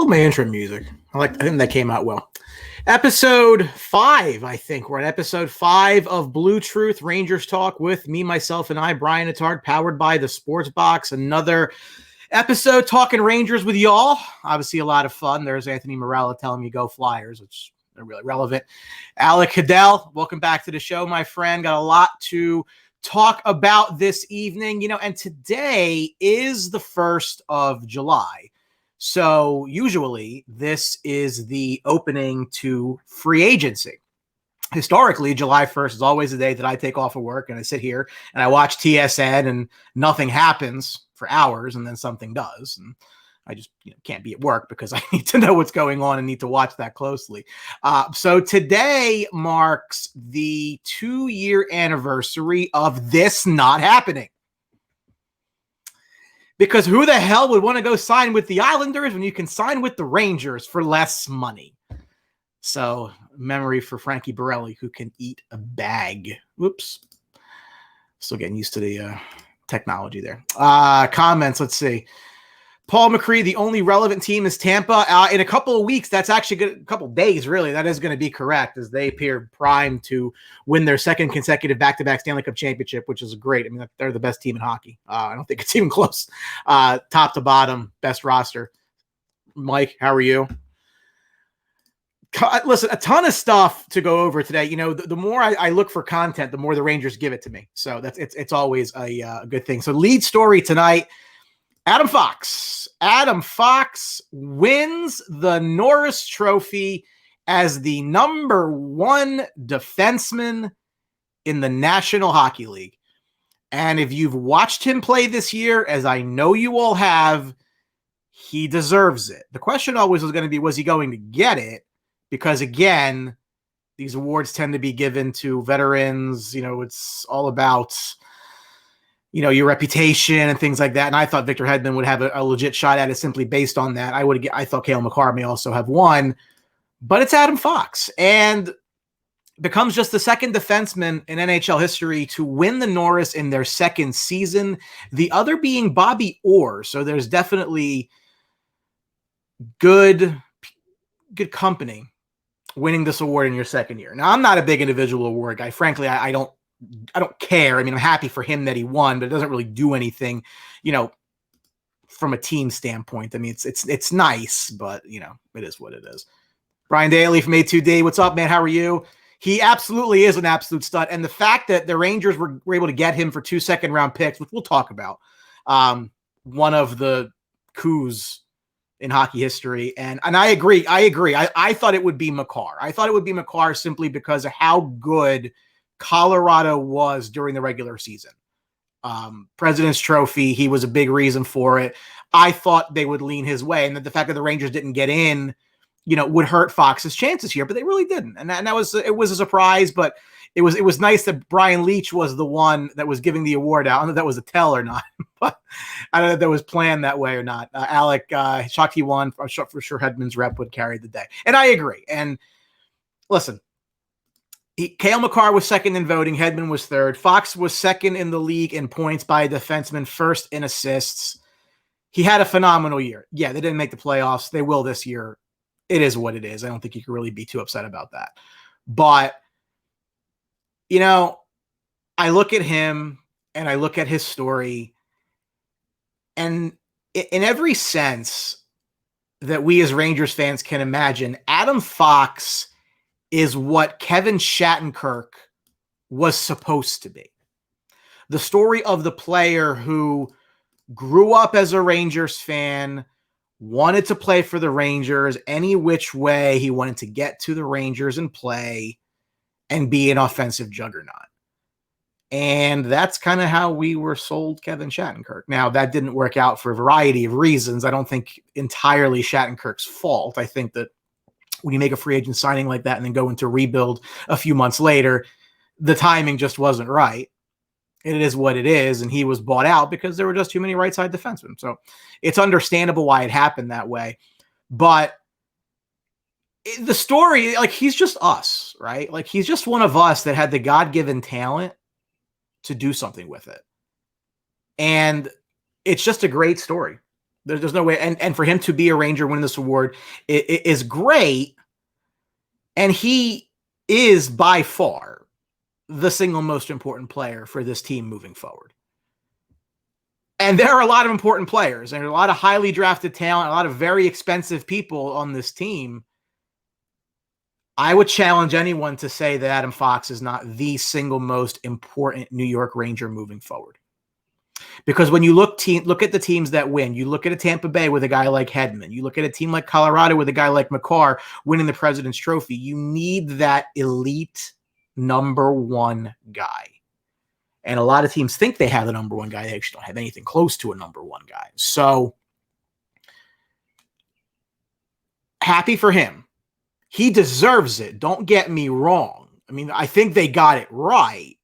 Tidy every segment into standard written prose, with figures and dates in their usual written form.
love my intro music. I think that came out well. Episode 5, I think. We're at episode 5 of BlueTruth Rangers Talk with me, myself, and I, Brian Attard, powered by the Sports Box. Another episode talking Rangers with y'all. Obviously, a lot of fun. There's Anthony Morella telling me go Flyers, which are really relevant. Alec Cadell, welcome back to the show, my friend. Got a lot to talk about this evening, and today is the 1st of July. So usually this is the opening to free agency. Historically, July 1st is always the day that I take off of work and I sit here and I watch TSN and nothing happens for hours and then something does. And I just can't be at work because I need to know what's going on and need to watch that closely. So today marks the 2-year anniversary of this not happening. Because who the hell would want to go sign with the Islanders when you can sign with the Rangers for less money? So, memory for Frankie Borelli, who can eat a bag. Whoops. Still getting used to the technology there. Comments, let's see. Paul McCree, the only relevant team is Tampa. In a couple of weeks, that's actually good. A couple of days, really. That is going to be correct, as they appear primed to win their second consecutive back-to-back Stanley Cup championship, which is great. I mean, they're the best team in hockey. I don't think it's even close. Top to bottom, best roster. Mike, how are you? Listen, a ton of stuff to go over today. The more I look for content, the more the Rangers give it to me. So it's always a good thing. So lead story tonight. Adam Fox wins the Norris Trophy as the number 1 defenseman in the National Hockey League. And if you've watched him play this year, as I know you all have, he deserves it. The question always was going to be, was he going to get it? Because, again, these awards tend to be given to veterans. It's all about your reputation and things like that. And I thought Victor Hedman would have a legit shot at it simply based on that. I thought Cale Makar may also have won, but it's Adam Fox and becomes just the second defenseman in NHL history to win the Norris in their second season, the other being Bobby Orr. So there's definitely good company winning this award in your second year. Now, I'm not a big individual award guy. Frankly, I don't care. I mean, I'm happy for him that he won, but it doesn't really do anything, from a team standpoint. I mean, it's nice, but it is what it is. Brian Daly from A2D. What's up, man? How are you? He absolutely is an absolute stud. And the fact that the Rangers were able to get him for 2 second-round picks, which we'll talk about, one of the coups in hockey history. And I agree. I thought it would be Makar. I thought it would be Makar simply because of how good Colorado was during the regular season. President's Trophy, he was a big reason for it. I thought they would lean his way, and that the fact that the Rangers didn't get in, would hurt Fox's chances here, but they really didn't. And that was a surprise, but it was nice that Brian Leach was the one that was giving the award out. I don't know if that was a tell or not, but I don't know if that was planned that way or not. Alec, shocked he won. I'm sure for sure Hedman's rep would carry the day. And I agree. And listen, Cale Makar was second in voting. Hedman was third. Fox was second in the league in points by a defenseman, first in assists. He had a phenomenal year. Yeah, they didn't make the playoffs. They will this year. It is what it is. I don't think you can really be too upset about that. But, I look at him and I look at his story, and in every sense that we as Rangers fans can imagine, Adam Fox is what Kevin Shattenkirk was supposed to be. The story of the player who grew up as a Rangers fan, wanted to play for the Rangers any which way. He wanted to get to the Rangers and play and be an offensive juggernaut. And that's kind of how we were sold Kevin Shattenkirk. Now, that didn't work out for a variety of reasons. I don't think entirely Shattenkirk's fault. I think that when you make a free agent signing like that and then go into rebuild a few months later, the timing just wasn't right. It is what it is, and he was bought out because there were just too many right side defensemen. So it's understandable why it happened that way. But the story, he's just us, right? He's just one of us that had the God-given talent to do something with it. And it's just a great story. There's no way. And for him to be a Ranger winning this award is great. And he is by far the single most important player for this team moving forward. And there are a lot of important players and a lot of highly drafted talent, a lot of very expensive people on this team. I would challenge anyone to say that Adam Fox is not the single most important New York Ranger moving forward. Because when you look at the teams that win, you look at a Tampa Bay with a guy like Hedman, you look at a team like Colorado with a guy like McCarr winning the President's Trophy, you need that elite number one guy. And a lot of teams think they have the number one guy. They actually don't have anything close to a number one guy. So happy for him. He deserves it. Don't get me wrong. I mean, I think they got it right.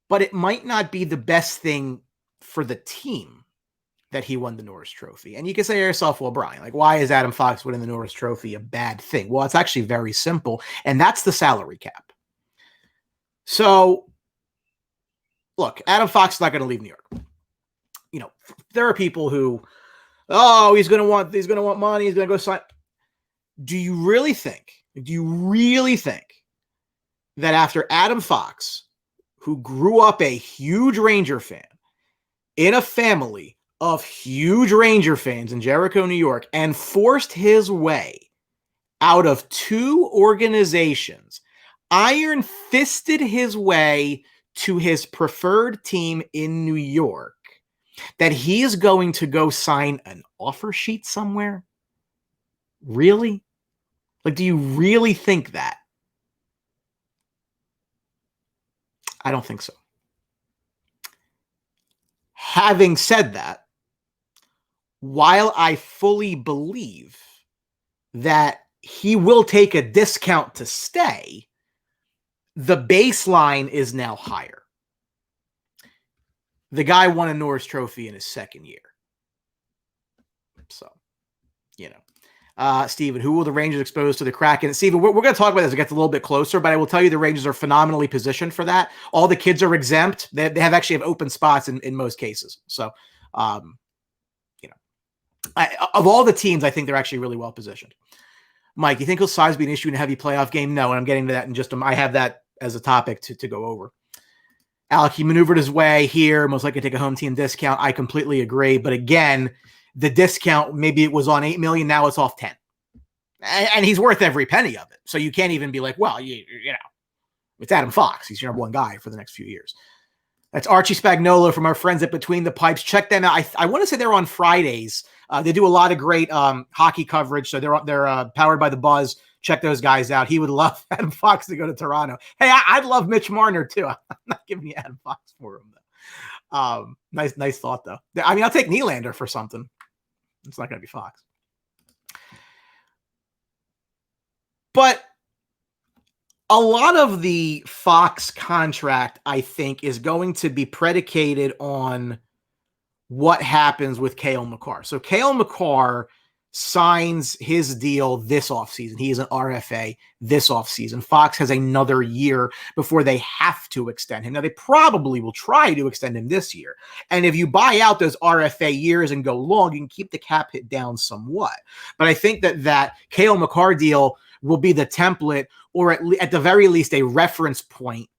But it might not be the best thing for the team that he won the Norris Trophy. And you can say to yourself, well, Brian, like, why is Adam Fox winning the Norris Trophy a bad thing? Well, it's actually very simple, and that's the salary cap. So, look, Adam Fox is not going to leave New York. You know, there are people who, oh, he's going to want money, he's going to go sign. Do you really think that after Adam Fox, who grew up a huge Ranger fan in a family of huge Ranger fans in Jericho, New York, and forced his way out of two organizations, iron-fisted his way to his preferred team in New York, that he is going to go sign an offer sheet somewhere? Really? Like, do you really think that? I don't think so. Having said that, while I fully believe that he will take a discount to stay, the baseline is now higher. The guy won a Norris Trophy in his second year. So, you know. Steven, who will the Rangers expose to the Kraken? Steven, we're going to talk about this as it gets a little bit closer, but I will tell you the Rangers are phenomenally positioned for that. All the kids are exempt. They actually have open spots in most cases. So, you know, of all the teams, I think they're actually really well positioned. Mike, you think he'll size be an issue in a heavy playoff game? No, and I'm getting to that in just I have that as a topic to go over. Alec, he maneuvered his way here, most likely take a home team discount. I completely agree. But again, the discount, maybe it was on $8 million, now it's off 10. And he's worth every penny of it. So you can't even be like, well, you know, it's Adam Fox. He's your number one guy for the next few years. That's Archie Spagnuolo from our friends at Between the Pipes. Check them out. I want to say they're on Fridays. They do a lot of great hockey coverage. So they're powered by the Buzz. Check those guys out. He would love Adam Fox to go to Toronto. Hey, I'd love Mitch Marner too. I'm not giving you Adam Fox for him though. Nice thought though. I mean, I'll take Nylander for something. It's not going to be Fox. But a lot of the Fox contract, I think, is going to be predicated on what happens with Cale Makar. So Cale Makar signs his deal this offseason. He is an RFA this offseason. Fox has another year before they have to extend him. Now, they probably will try to extend him this year. And if you buy out those RFA years and go long, you can keep the cap hit down somewhat. But I think that Cale Makar deal will be the template, or at the very least a reference point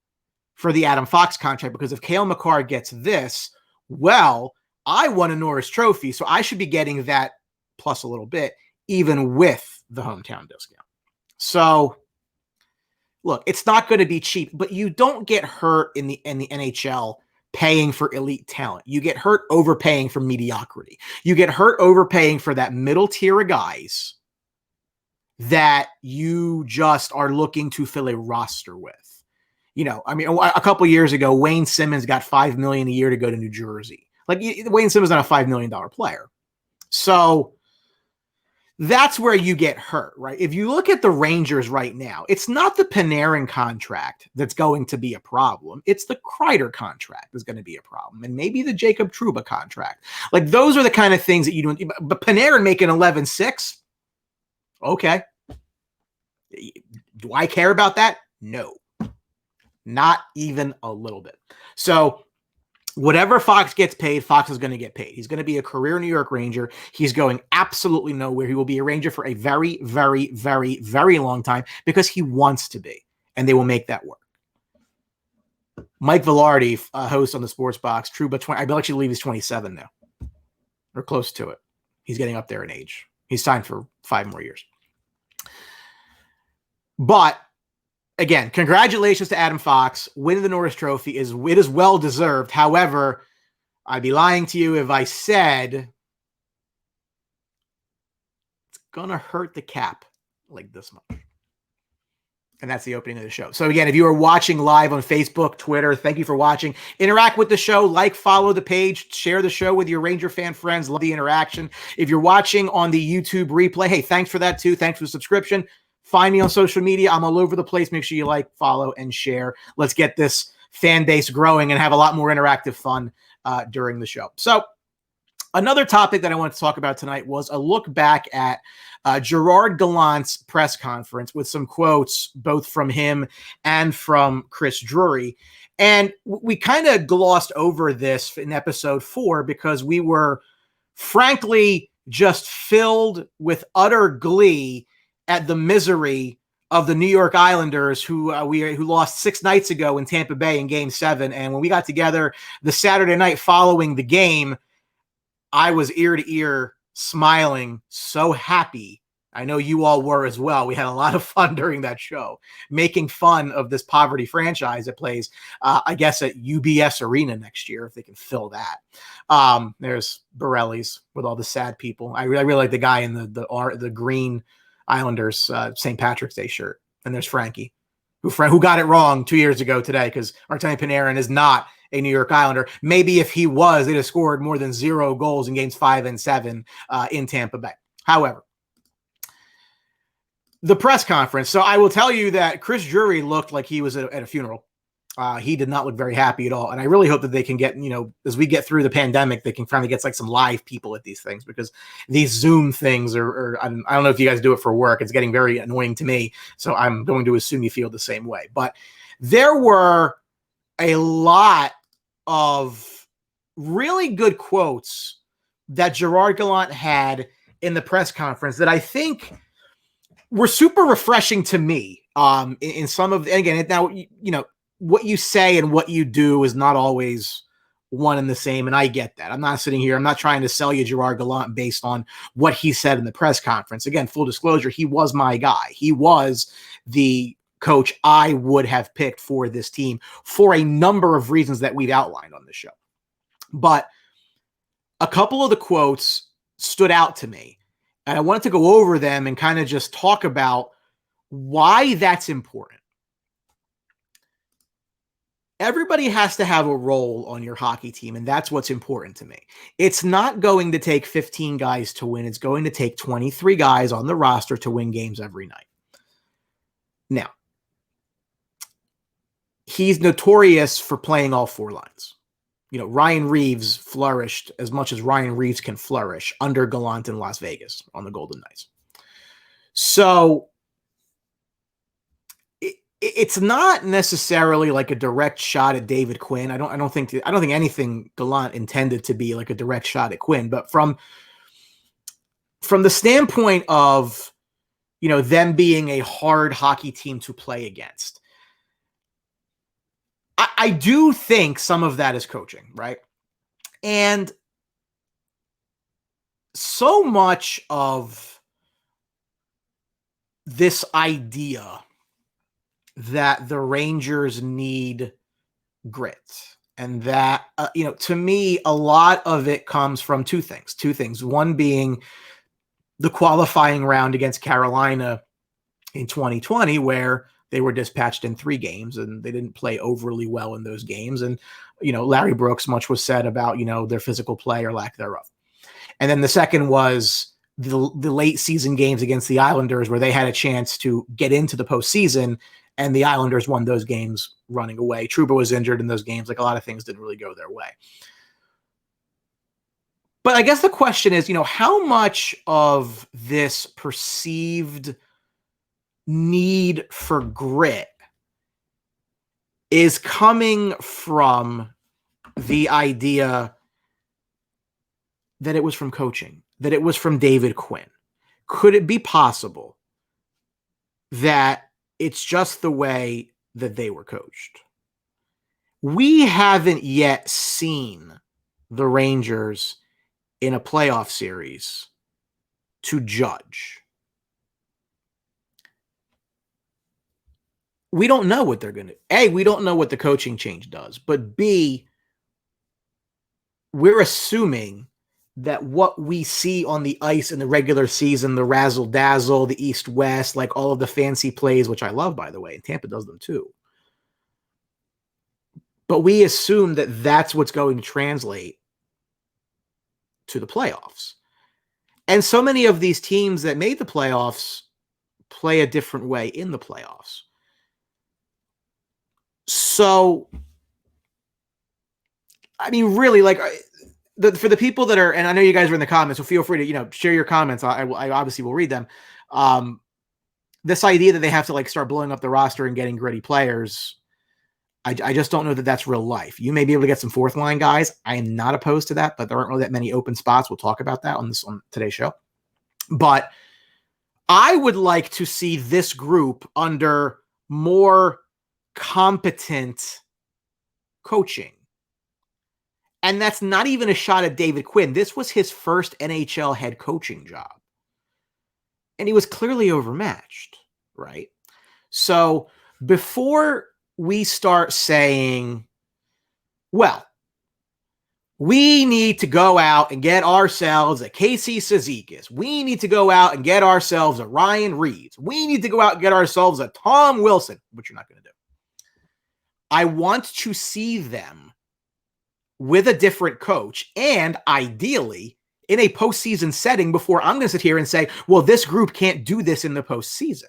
for the Adam Fox contract, because if Cale Makar gets this, well, I won a Norris Trophy, so I should be getting that plus a little bit, even with the hometown discount. So, look, it's not going to be cheap, but you don't get hurt in the NHL paying for elite talent. You get hurt overpaying for mediocrity. You get hurt overpaying for that middle tier of guys that you just are looking to fill a roster with. You know, I mean, a couple years ago, Wayne Simmons got $5 million a year to go to New Jersey. Like, Wayne Simmons is not a $5 million player. So that's where you get hurt, right? If you look at the Rangers right now, it's not the Panarin contract that's going to be a problem. It's the Kreider contract that's going to be a problem. And maybe the Jacob Trouba contract. Like, those are the kind of things that you don't, but Panarin making 11.6, okay. Do I care about that? No, not even a little bit. So Whatever Fox gets paid, Fox is going to get paid. He's going to be a career New York Ranger. He's going absolutely nowhere. He will be a Ranger for a very, very, very, very long time because he wants to be, and they will make that work. Mike Velarde, host on the Sports Box, Trouba 20. I actually believe he's 27 now, or close to it. He's getting up there in age. He's signed for 5 more years. But again, congratulations to Adam Fox. Winning the Norris Trophy is well deserved. However, I'd be lying to you if I said it's gonna hurt the cap like this much. And that's the opening of the show. So again, if you are watching live on Facebook, Twitter, thank you for watching. Interact with the show, like, follow the page, share the show with your Ranger fan friends. Love the interaction. If you're watching on the YouTube replay, hey, thanks for that too. Thanks for the subscription. Find me on social media. I'm all over the place. Make sure you like, follow, and share. Let's get this fan base growing and have a lot more interactive fun during the show. So another topic that I wanted to talk about tonight was a look back at Gerard Gallant's press conference with some quotes both from him and from Chris Drury. And we kind of glossed over this in episode 4 because we were frankly just filled with utter glee at the misery of the New York Islanders who lost 6 nights ago in Tampa Bay in Game 7. And when we got together the Saturday night following the game, I was ear to ear smiling, so happy. I know you all were as well. We had a lot of fun during that show, making fun of this poverty franchise that plays, I guess, at UBS Arena next year, if they can fill that. There's Borelli's with all the sad people. I really like the guy in the green Islanders St. Patrick's Day shirt. And there's Frankie, who got it wrong 2 years ago today because Artemi Panarin is not a New York Islander. Maybe if he was, they'd have scored more than 0 goals in games 5 and 7 in Tampa Bay. However, the press conference. So I will tell you that Chris Drury looked like he was at a funeral. He did not look very happy at all. And I really hope that they can get, as we get through the pandemic, they can finally get like some live people at these things, because these Zoom things I don't know if you guys do it for work. It's getting very annoying to me. So I'm going to assume you feel the same way. But there were a lot of really good quotes that Gerard Gallant had in the press conference that I think were super refreshing to me. In some of, and again, now, what you say and what you do is not always one and the same. And I get that. I'm not sitting here. I'm not trying to sell you Gerard Gallant based on what he said in the press conference. Again, full disclosure, he was my guy. He was the coach I would have picked for this team for a number of reasons that we've outlined on the show. But a couple of the quotes stood out to me, and I wanted to go over them and kind of just talk about why that's important. Everybody has to have a role on your hockey team, and that's what's important to me. It's not going to take 15 guys to win. It's going to take 23 guys on the roster to win games every night. Now, he's notorious for playing all 4 lines. Ryan Reeves flourished as much as Ryan Reeves can flourish under Gallant in Las Vegas on the Golden Knights. So it's not necessarily like a direct shot at David Quinn. I don't think anything Gallant intended to be like a direct shot at Quinn, but from the standpoint of, them being a hard hockey team to play against, I do think some of that is coaching, right? And so much of this idea that the Rangers need grit, and that, to me, a lot of it comes from two things. One being the qualifying round against Carolina in 2020, where they were dispatched in 3 games and they didn't play overly well in those games. And, Larry Brooks, much was said about, their physical play or lack thereof. And then the second was the late season games against the Islanders, where they had a chance to get into the postseason, and the Islanders won those games running away. Trouba was injured in those games. Like, a lot of things didn't really go their way. But I guess the question is, how much of this perceived need for grit is coming from the idea that it was from coaching, that it was from David Quinn. Could it be possible that it's just the way that they were coached? We haven't yet seen the Rangers in a playoff series to judge. We don't know what they're going to do. A, we don't know what the coaching change does. But B, we're assuming that what we see on the ice in the regular season, the razzle-dazzle, the east-west, like all of the fancy plays, which I love, by the way, and Tampa does them too. But we assume that that's what's going to translate to the playoffs. And so many of these teams that made the playoffs play a different way in the playoffs. So, I mean, really, like, for the people that are, and I know you guys are in the comments, so feel free to, share your comments. I obviously will read them. This idea that they have to, like, start blowing up the roster and getting gritty players, I just don't know that that's real life. You may be able to get some fourth line guys. I am not opposed to that, but there aren't really that many open spots. We'll talk about that on today's show. But I would like to see this group under more competent coaching. And that's not even a shot at David Quinn. This was his first NHL head coaching job. And he was clearly overmatched, right? So before we start saying, well, we need to go out and get ourselves a Casey Cizikas. We need to go out and get ourselves a Ryan Reeves. We need to go out and get ourselves a Tom Wilson, which you're not going to do. I want to see them with a different coach and ideally in a postseason setting before I'm going to sit here and say, well, this group can't do this in the postseason.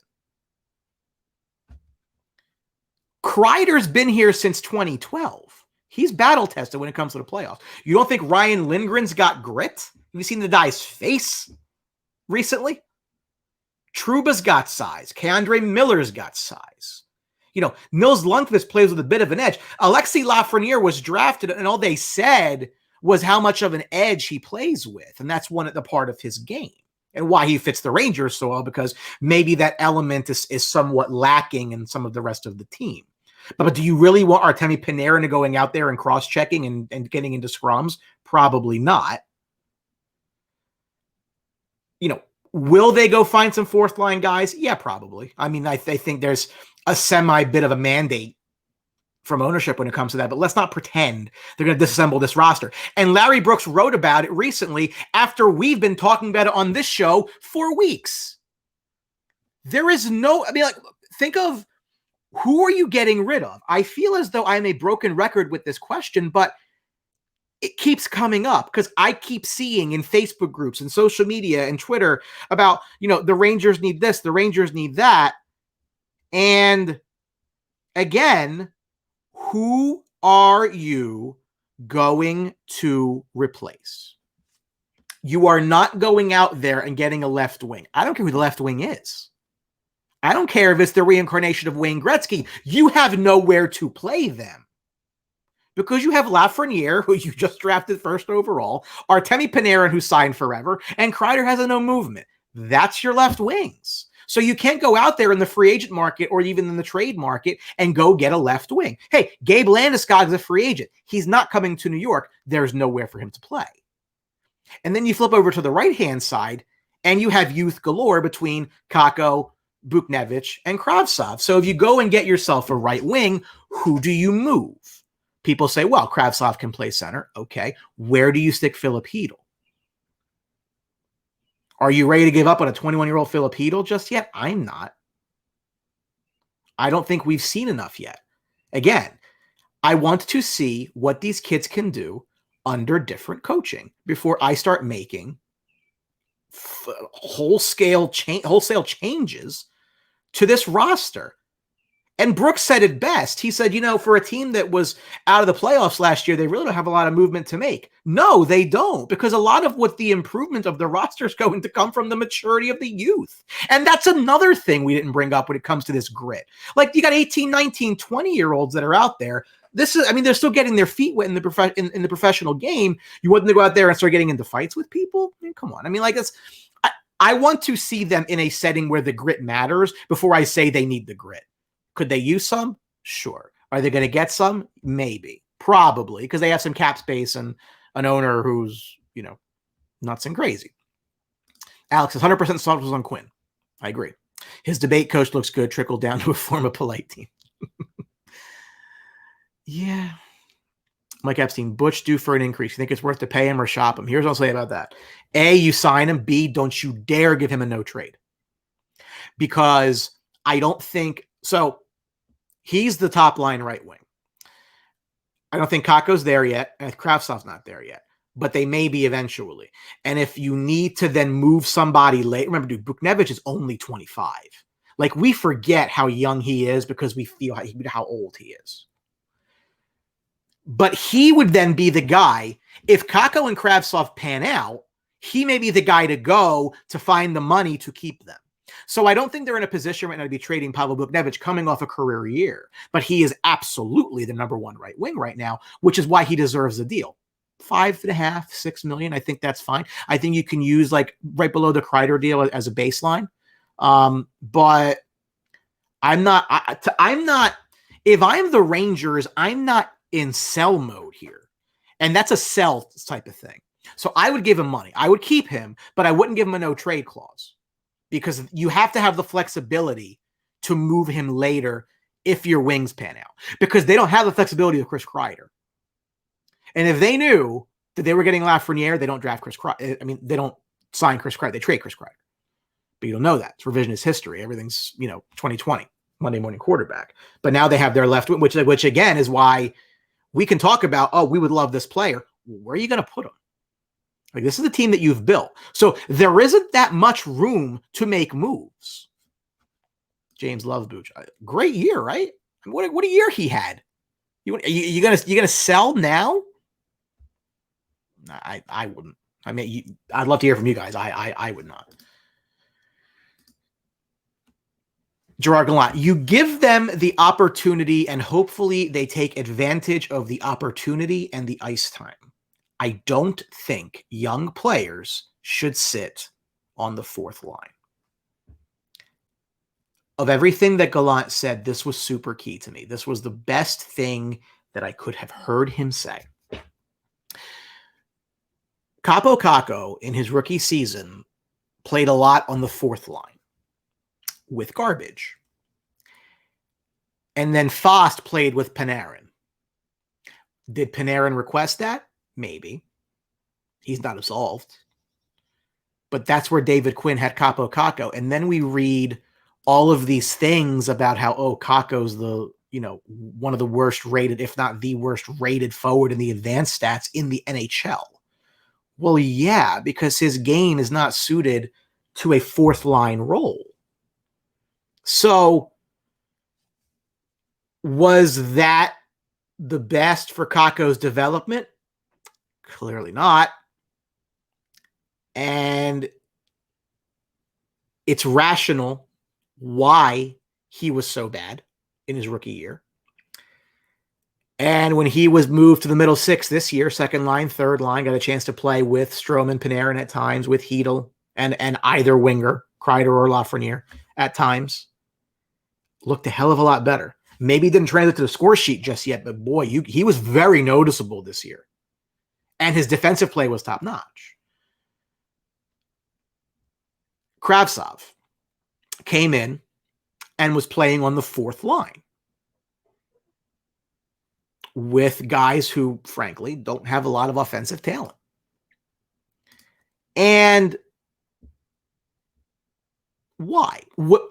Kreider's been here since 2012. He's battle tested when it comes to the playoffs. You don't think Ryan Lindgren's got grit? Have you seen the guy's face recently? Trouba's got size. Keandre Miller's got size. Nils Lundqvist plays with a bit of an edge. Alexis Lafreniere was drafted, and all they said was how much of an edge he plays with, and that's the part of his game. And why he fits the Rangers so well, because maybe that element is somewhat lacking in some of the rest of the team. But do you really want Artemi Panarin going out there and cross-checking and getting into scrums? Probably not. Will they go find some fourth-line guys? Yeah, probably. I mean, I think there's a semi-bit of a mandate from ownership when it comes to that, but let's not pretend they're going to disassemble this roster. And Larry Brooks wrote about it recently after we've been talking about it on this show for weeks. There is think of who are you getting rid of? I feel as though I'm a broken record with this question, but it keeps coming up because I keep seeing in Facebook groups and social media and Twitter about, the Rangers need this, the Rangers need that. And again, who are you going to replace? You are not going out there and getting a left wing. I don't care who the left wing is. I don't care if it's the reincarnation of Wayne Gretzky. You have nowhere to play them. Because you have Lafreniere, who you just drafted first overall, Artemi Panarin, who signed forever, and Kreider has no movement. That's your left wings. So you can't go out there in the free agent market or even in the trade market and go get a left wing. Hey, Gabe Landeskog is a free agent. He's not coming to New York. There's nowhere for him to play. And then you flip over to the right-hand side, and you have youth galore between Kakko, Buchnevich, and Kravtsov. So if you go and get yourself a right wing, who do you move? People say, well, Kravtsov can play center. Okay. Where do you stick Philip Hedl? Are you ready to give up on a 21-year-old Philip Hedl just yet? I'm not. I don't think we've seen enough yet. Again, I want to see what these kids can do under different coaching before I start making wholesale changes to this roster. And Brooks said it best. He said, for a team that was out of the playoffs last year, they really don't have a lot of movement to make. No, they don't, because a lot of what the improvement of the roster is going to come from the maturity of the youth. And that's another thing we didn't bring up when it comes to this grit. Like, you got 18, 19, 20-year-olds that are out there. this is, I mean, they're still getting their feet wet in the professional game. You want them to go out there and start getting into fights with people? I mean, come on. I mean, like, I want to see them in a setting where the grit matters before I say they need the grit. Could they use some? Sure. Are they going to get some? Maybe. Probably, because they have some cap space and an owner who's, you know, nuts and crazy. Alex is 100% soft was on Quinn. I agree. His debate coach looks good, trickled down to a form of polite team. Yeah. Mike Epstein, Butch due for an increase. You think it's worth to pay him or shop him? Here's what I'll say about that. A, you sign him. B, don't you dare give him a no trade. Because I don't think, so he's the top line right wing. I don't think Kakko's there yet, and Kravtsov's not there yet, but they may be eventually. And if you need to then move somebody late, remember, dude, Buchnevich is only 25. Like, we forget how young he is because we feel how old he is. But he would then be the guy, if Kakko and Kravtsov pan out, he may be the guy to go to find the money to keep them. So I don't think they're in a position right now to be trading Pavel Buchnevich coming off a career year, but he is absolutely the number one right wing right now, which is why he deserves a deal. 5.5, 6 million. I think that's fine. I think you can use like right below the Kreider deal as a baseline. But I'm not, if I'm the Rangers, I'm not in sell mode here. And that's a sell type of thing. So I would give him money. I would keep him, but I wouldn't give him a no trade clause because you have to have the flexibility to move him later if your wings pan out, because they don't have the flexibility of Chris Kreider. And if they knew that they were getting Lafreniere, they don't draft Chris Kreider. I mean, they don't sign Chris Kreider. They trade Chris Kreider. But you don't know that. It's revisionist history. Everything's, 2020, Monday morning quarterback. But now they have their left wing, which again is why we can talk about, oh, we would love this player. Where are you going to put him? Like, this is the team that you've built. So there isn't that much room to make moves. James loves Booch. Great year, right? What a year he had. You gonna sell now? I wouldn't. I mean, I'd love to hear from you guys. I would not. Gerard Gallant, you give them the opportunity and hopefully they take advantage of the opportunity and the ice time. I don't think young players should sit on the fourth line. Of everything that Gallant said, this was super key to me. This was the best thing that I could have heard him say. Kaapo Kakko, in his rookie season, played a lot on the fourth line with garbage. And then Fost played with Panarin. Did Panarin request that? Maybe. He's not absolved. But that's where David Quinn had Kaapo Kakko. And then we read all of these things about how, Kakko's one of the worst rated, if not the worst rated forward in the advanced stats in the NHL. Well, yeah, because his game is not suited to a fourth line role. So was that the best for Kakko's development? Clearly not. And it's rational why he was so bad in his rookie year. And when he was moved to the middle six this year, second line, third line, got a chance to play with Strome and Panarin at times, with Hedl and either winger, Kreider or Lafreniere at times, looked a hell of a lot better. Maybe didn't translate to the score sheet just yet, but boy, he was very noticeable this year. And his defensive play was top-notch. Kravtsov came in and was playing on the fourth line with guys who, frankly, don't have a lot of offensive talent. And why?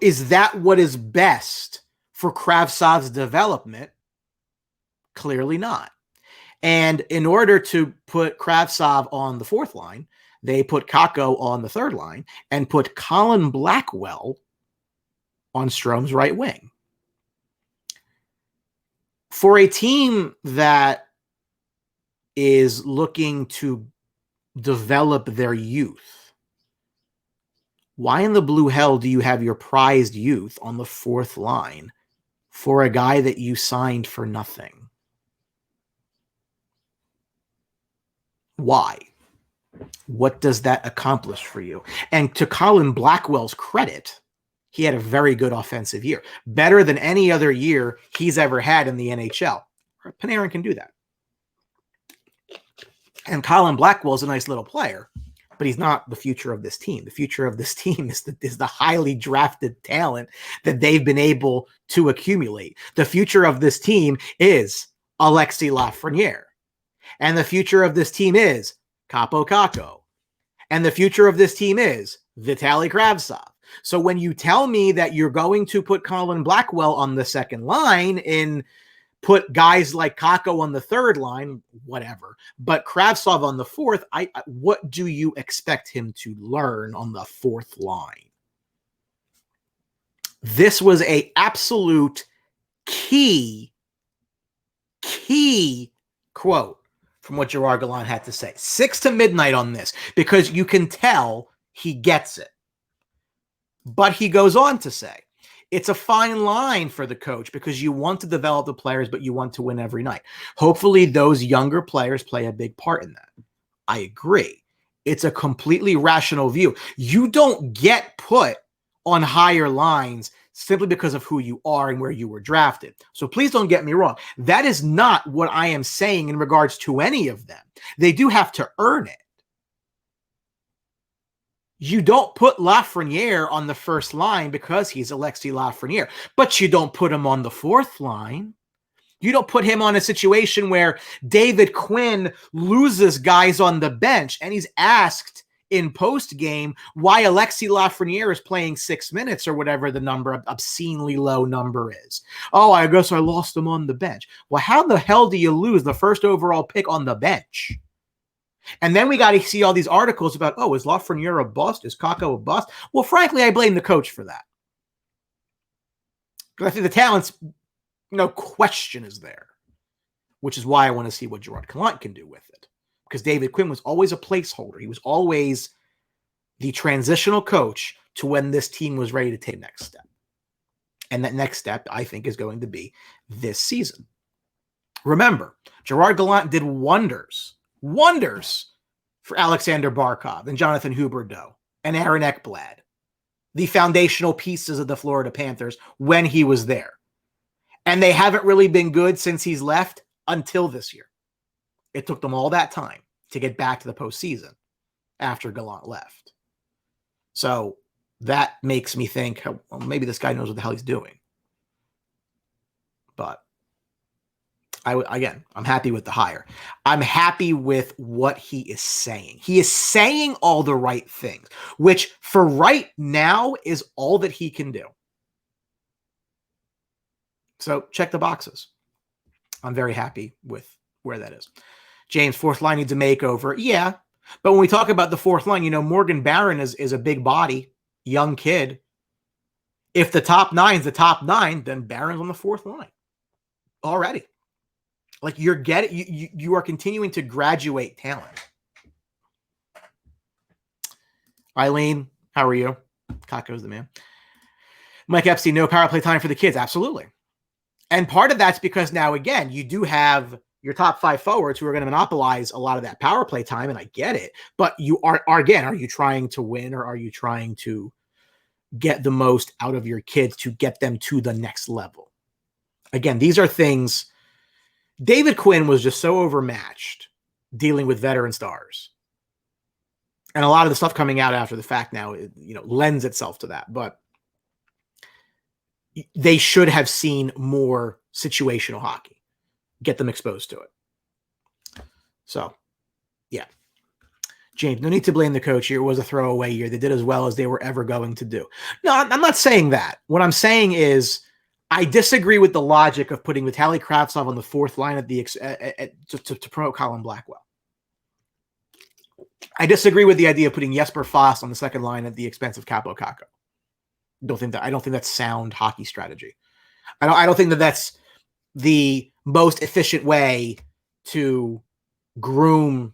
Is that what is best for Kravtsov's development? Clearly not. And in order to put Kravtsov on the fourth line, they put Kakko on the third line and put Colin Blackwell on Strome's right wing. For a team that is looking to develop their youth, why in the blue hell do you have your prized youth on the fourth line for a guy that you signed for nothing? Why? What does that accomplish for you? And to Colin Blackwell's credit, he had a very good offensive year, better than any other year he's ever had in the NHL. Panarin can do that. And Colin Blackwell's a nice little player, but he's not the future of this team. The future of this team is the highly drafted talent that they've been able to accumulate. The future of this team is Alexis Lafreniere. And the future of this team is Kaapo Kakko. And the future of this team is Vitaly Kravtsov. So when you tell me that you're going to put Colin Blackwell on the second line and put guys like Kakko on the third line, whatever, but Kravtsov on the fourth, what do you expect him to learn on the fourth line? This was an absolute key quote from what Gerard Gallant had to say. 6 to midnight on this, because you can tell he gets it. But he goes on to say, it's a fine line for the coach because you want to develop the players, but you want to win every night. Hopefully those younger players play a big part in that. I agree. It's a completely rational view. You don't get put on higher lines simply because of who you are and where you were drafted. So please don't get me wrong. That is not what I am saying in regards to any of them. They do have to earn it. You don't put Lafreniere on the first line because he's Alexis Lafreniere, but you don't put him on the fourth line. You don't put him on a situation where David Quinn loses guys on the bench and he's asked in post-game why Alexis Lafreniere is playing 6 minutes or whatever the number, obscenely low number is. Oh, I guess I lost him on the bench. Well, how the hell do you lose the first overall pick on the bench? And then we got to see all these articles about, oh, is Lafreniere a bust? Is Kakko a bust? Well, frankly, I blame the coach for that. Because I think the talent's, no question, is there. Which is why I want to see what Gerard Gallant can do with it. Because David Quinn was always a placeholder. He was always the transitional coach to when this team was ready to take the next step. And that next step, I think, is going to be this season. Remember, Gerard Gallant did wonders for Alexander Barkov and Jonathan Huberdeau and Aaron Ekblad, the foundational pieces of the Florida Panthers when he was there. And they haven't really been good since he's left until this year. It took them all that time to get back to the postseason after Gallant left. So that makes me think, well, maybe this guy knows what the hell he's doing. But I'm happy with the hire. I'm happy with what he is saying. He is saying all the right things, which for right now is all that he can do. So check the boxes. I'm very happy with where that is. James, fourth line needs a makeover. Yeah, but when we talk about the fourth line, Morgan Barron is a big body, young kid. If the top nine's the top nine, then Barron's on the fourth line already. Like you are continuing to graduate talent. Eileen, how are you? Kakko's the man. Mike Epstein, no power play time for the kids. Absolutely. And part of that's because now, again, you do have your top 5 forwards who are going to monopolize a lot of that power play time, and I get it. But you are you trying to win, or are you trying to get the most out of your kids to get them to the next level? Again, these are things. David Quinn was just so overmatched dealing with veteran stars. And a lot of the stuff coming out after the fact now, lends itself to that. But they should have seen more situational hockey. Get them exposed to it. So, yeah. James, no need to blame the coach here. It was a throwaway year. They did as well as they were ever going to do. No, I'm not saying that. What I'm saying is I disagree with the logic of putting Vitaly Kravtsov on the fourth line at to promote Colin Blackwell. I disagree with the idea of putting Jesper Fast on the second line at the expense of Kaapo Kakko. I don't think that's sound hockey strategy. I don't think that that's the most efficient way to groom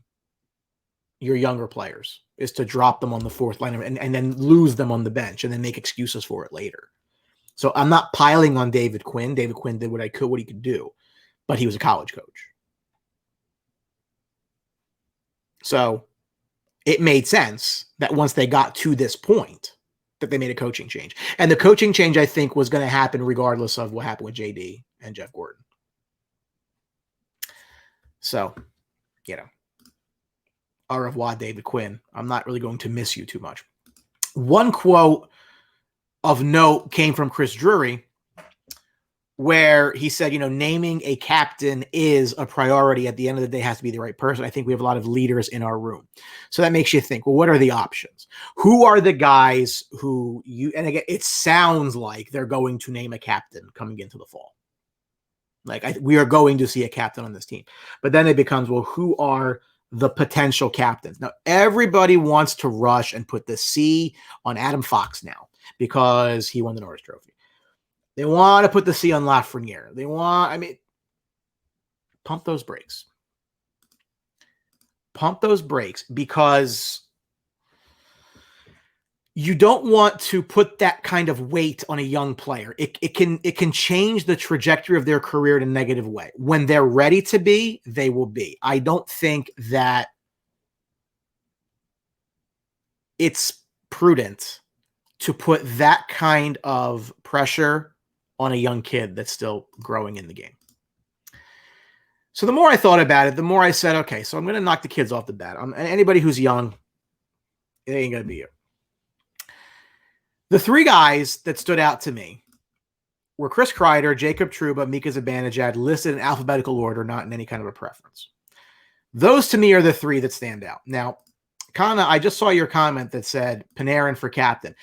your younger players, is to drop them on the fourth line and then lose them on the bench and then make excuses for it later. So I'm not piling on David Quinn. David Quinn did what he could do, but he was a college coach. So it made sense that once they got to this point, that they made a coaching change. And the coaching change, I think, was going to happen regardless of what happened with JD and Jeff Gordon. So, au revoir, David Quinn. I'm not really going to miss you too much. One quote of note came from Chris Drury, where he said, naming a captain is a priority. At the end of the day, has to be the right person. I think we have a lot of leaders in our room. So that makes you think, well, what are the options? Who are the guys who and again, it sounds like they're going to name a captain coming into the fall. Like we are going to see a captain on this team. But then it becomes, well, who are the potential captains? Now, everybody wants to rush and put the C on Adam Fox now because he won the Norris Trophy. They want to put the C on Lafreniere. Pump those brakes. Pump those brakes, because you don't want to put that kind of weight on a young player. It can change the trajectory of their career in a negative way. When they're ready to be, they will be. I don't think that it's prudent to put that kind of pressure on a young kid that's still growing in the game. So the more I thought about it, the more I said, okay, so I'm going to knock the kids off the bat. Anybody who's young, it ain't going to be you. The three guys that stood out to me were Chris Kreider, Jacob Trouba, Mika Zibanejad, listed in alphabetical order, not in any kind of a preference. Those to me are the three that stand out. Now, Kana, I just saw your comment that said Panarin for captain.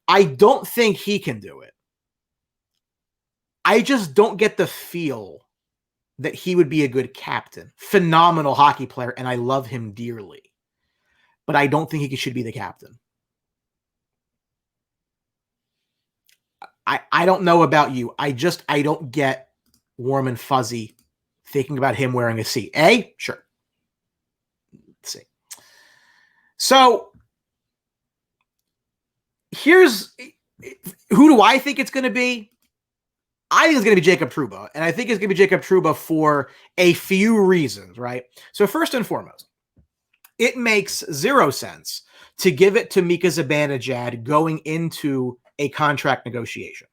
I don't think he can do it. I just don't get the feel that he would be a good captain. Phenomenal hockey player, and I love him dearly. But I don't think he should be the captain. I don't know about you. I don't get warm and fuzzy thinking about him wearing a C. Sure. Let's see. So here's who do I think it's going to be? I think it's going to be Jacob Trouba, and I think it's going to be Jacob Trouba for a few reasons, right? So first and foremost, it makes zero sense to give it to Mika Zibanejad going into a contract negotiation,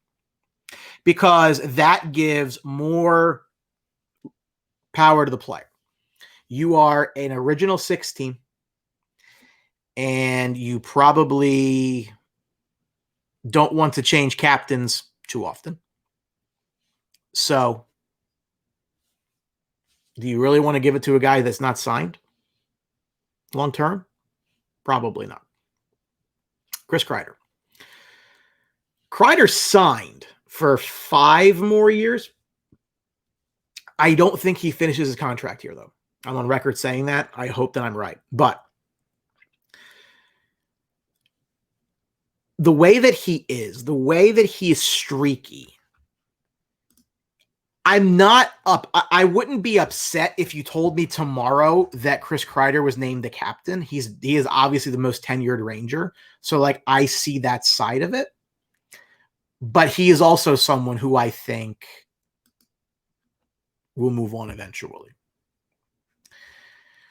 because that gives more power to the player. You are an original 6 team, and you probably don't want to change captains too often. So do you really want to give it to a guy that's not signed long term? Probably not. Chris Kreider. Kreider signed for 5 more years. I don't think he finishes his contract here, though. I'm on record saying that. I hope that I'm right. But the way that he is streaky, I wouldn't be upset if you told me tomorrow that Chris Kreider was named the captain. He is obviously the most tenured Ranger. So I see that side of it. But he is also someone who I think will move on eventually.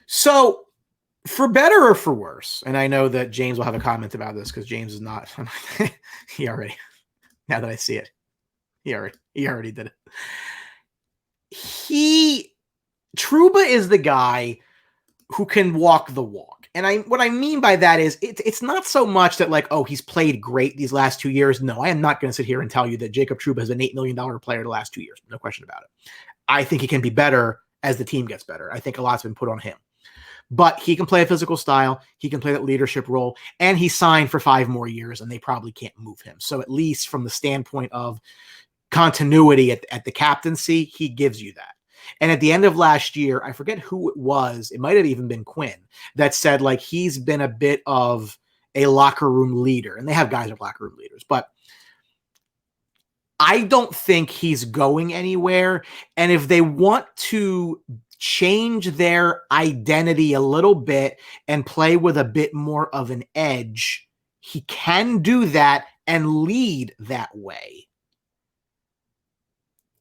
So for better or for worse, and I know that James will have a comment about this because James is not, he already, now that I see it, he already did it. Trouba is the guy who can walk the walk. And what I mean by that is it's not so much that he's played great these last 2 years. No, I am not going to sit here and tell you that Jacob Trouba is an $8 million player the last 2 years. No question about it. I think he can be better as the team gets better. I think a lot's been put on him. But he can play a physical style. He can play that leadership role. And he signed for 5 more years, and they probably can't move him. So at least from the standpoint of continuity at the captaincy, he gives you that. And at the end of last year, I forget who it was. It might have even been Quinn that said he's been a bit of a locker room leader. And they have guys who are locker room leaders. But I don't think he's going anywhere. And if they want to change their identity a little bit and play with a bit more of an edge, he can do that and lead that way.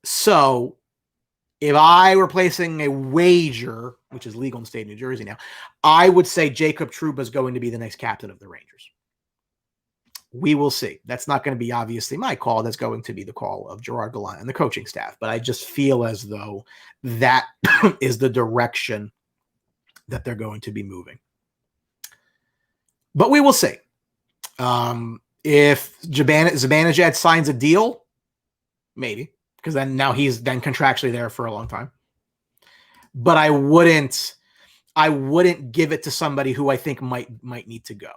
So If I were placing a wager, which is legal in the state of New Jersey now, I would say Jacob Trouba is going to be the next captain of the Rangers. We will see. That's not going to be obviously my call. That's going to be the call of Gerard Gallant and the coaching staff. But I just feel as though that is the direction that they're going to be moving. But we will see. If Zibanejad signs a deal, maybe, because then now he's then contractually there for a long time. But I wouldn't give it to somebody who I think might need to go.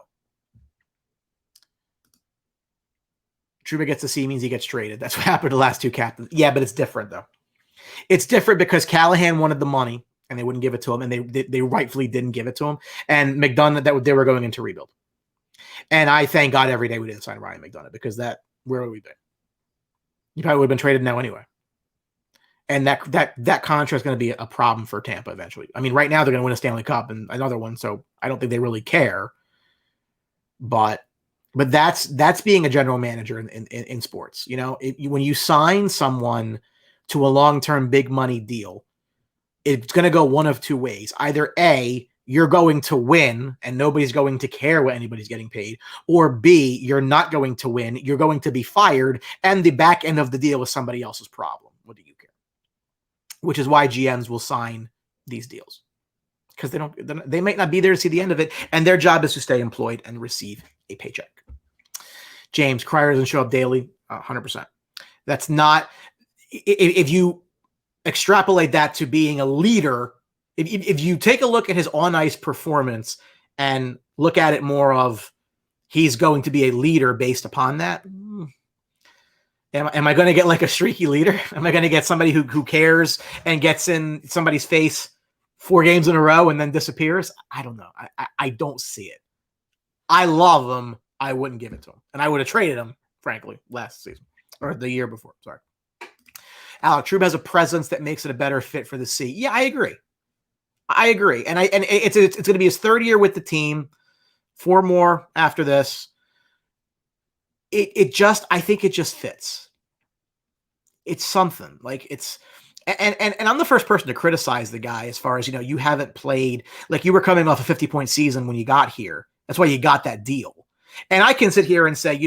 Trouba gets to see means he gets traded. That's what happened to the last two captains. Yeah, but it's different though. It's different because Callahan wanted the money and they wouldn't give it to him, and they rightfully didn't give it to him. And McDonough, that they were going into rebuild. And I thank God every day we didn't sign Ryan McDonough, because where would we be? He probably would have been traded now anyway. And that contract is going to be a problem for Tampa eventually. I mean, right now they're going to win a Stanley Cup and another one, so I don't think they really care. But that's being a general manager in sports. You know, when you sign someone to a long-term big money deal, it's going to go one of two ways. Either A, you're going to win and nobody's going to care what anybody's getting paid, or B, you're not going to win. You're going to be fired, and the back end of the deal is somebody else's problem. What do you care? Which is why GMs will sign these deals, because they might not be there to see the end of it, and their job is to stay employed and receive a paycheck. James, Cryer doesn't show up daily. 100%. That's not, if you extrapolate that to being a leader, if you take a look at his on-ice performance and look at it more of he's going to be a leader based upon that, am I going to get like a streaky leader? Am I going to get somebody who cares and gets in somebody's face 4 games in a row and then disappears? I don't know. I don't see it. I love him. I wouldn't give it to him. And I would have traded him, frankly, last season or the year before. Sorry. Alec, Trouba has a presence that makes it a better fit for the C. Yeah, I agree. And it's going to be his 3rd year with the team, 4 more after this. I think it just fits. It's something like and I'm the first person to criticize the guy as far as, you haven't played, like you were coming off a 50-point season when you got here. That's why you got that deal. And I can sit here and say,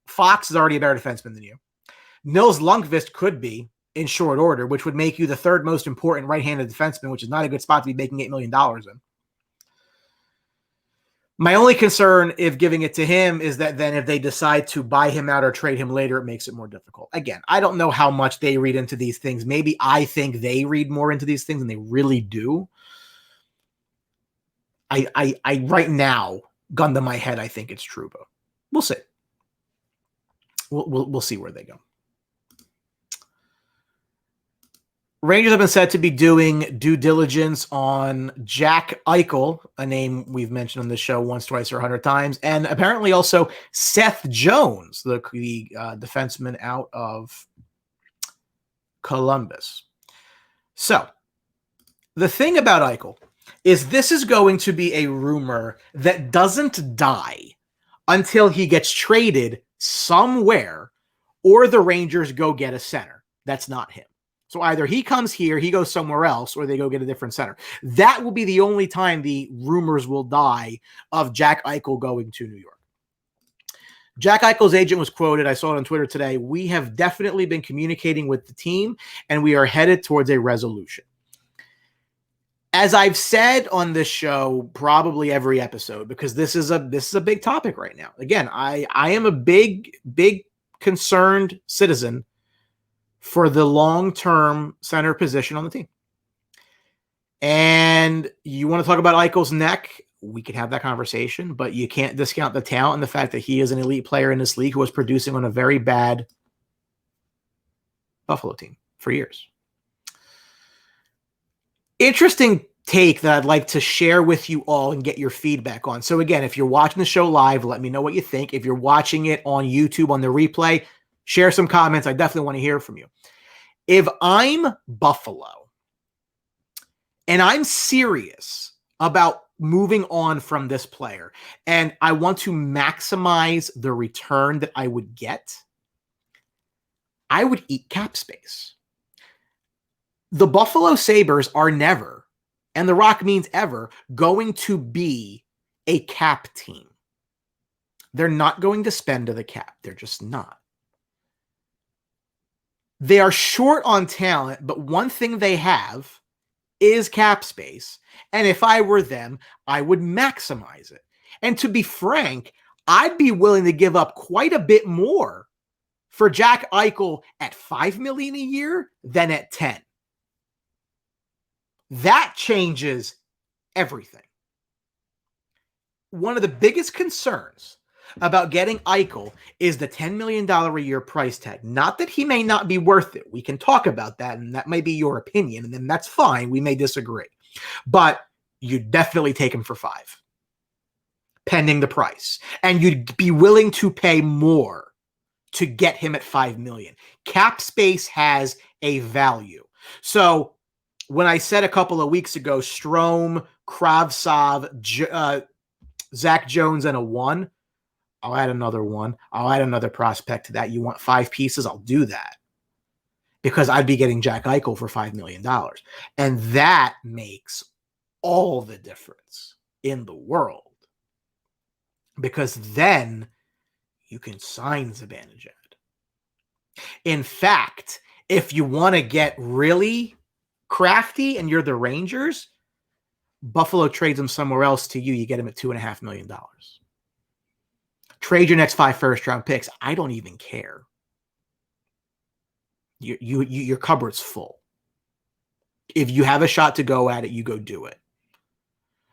Fox is already a better defenseman than you. Nils Lundqvist could be in short order, which would make you the 3rd most important right-handed defenseman, which is not a good spot to be making $8 million in. My only concern if giving it to him is that then if they decide to buy him out or trade him later, it makes it more difficult. Again, I don't know how much they read into these things. Maybe I think they read more into these things than they really do. I right now, gun to my head, I think it's Trouba. We'll see. We'll see where they go. Rangers have been said to be doing due diligence on Jack Eichel, a name we've mentioned on this show once, twice, or 100 times, and apparently also Seth Jones, the defenseman out of Columbus. So, the thing about Eichel is this is going to be a rumor that doesn't die until he gets traded somewhere or the Rangers go get a center. That's not him. So either he comes here, he goes somewhere else, or they go get a different center. That will be the only time the rumors will die of Jack Eichel going to New York. Jack Eichel's agent was quoted, I saw it on Twitter today, "We have definitely been communicating with the team, and we are headed towards a resolution." As I've said on this show, probably every episode, because this is a big topic right now. Again, I am a big concerned citizen for the long-term center position on the team. And you want to talk about Eichel's neck, we can have that conversation, but you can't discount the talent and the fact that he is an elite player in this league who was producing on a very bad Buffalo team for years. Interesting take that I'd like to share with you all and get your feedback on. So again, if you're watching the show live, let me know what you think. If you're watching it on YouTube on the replay, share some comments. I definitely want to hear from you. If I'm Buffalo and I'm serious about moving on from this player and I want to maximize the return that I would get, I would eat cap space. The Buffalo Sabres are never, and the Rock means ever, going to be a cap team. They're not going to spend to the cap. They're just not. They are short on talent, but one thing they have is cap space. And if I were them, I would maximize it. And to be frank, I'd be willing to give up quite a bit more for Jack Eichel at $5 million a year than at 10. That changes everything. One of the biggest concerns about getting Eichel is the $10 million a year price tag. Not that he may not be worth it. We can talk about that, and that may be your opinion, and then that's fine. We may disagree. But you'd definitely take him for 5, pending the price. And you'd be willing to pay more to get him at $5 million. Cap space has a value. So when I said a couple of weeks ago, Strome, Kravtsov, Zach Jones, and a 1, I'll add another 1. I'll add another prospect to that. You want 5 pieces? I'll do that. Because I'd be getting Jack Eichel for $5 million. And that makes all the difference in the world. Because then you can sign Zibanejad. In fact, if you want to get really crafty and you're the Rangers, Buffalo trades him somewhere else to you. You get him at $2.5 million. Trade your next 5 first-round picks. I don't even care. Your cupboard's full. If you have a shot to go at it, you go do it.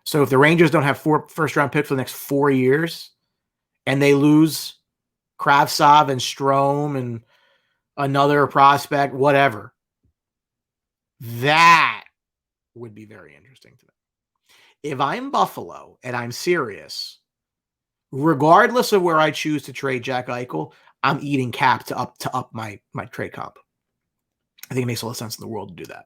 So if the Rangers don't have 4 first-round picks for the next 4 years, and they lose Kravtsov and Strome and another prospect, whatever, that would be very interesting to me. If I'm Buffalo and I'm serious, regardless of where I choose to trade Jack Eichel, I'm eating cap to up my trade comp. I think it makes all the sense in the world to do that.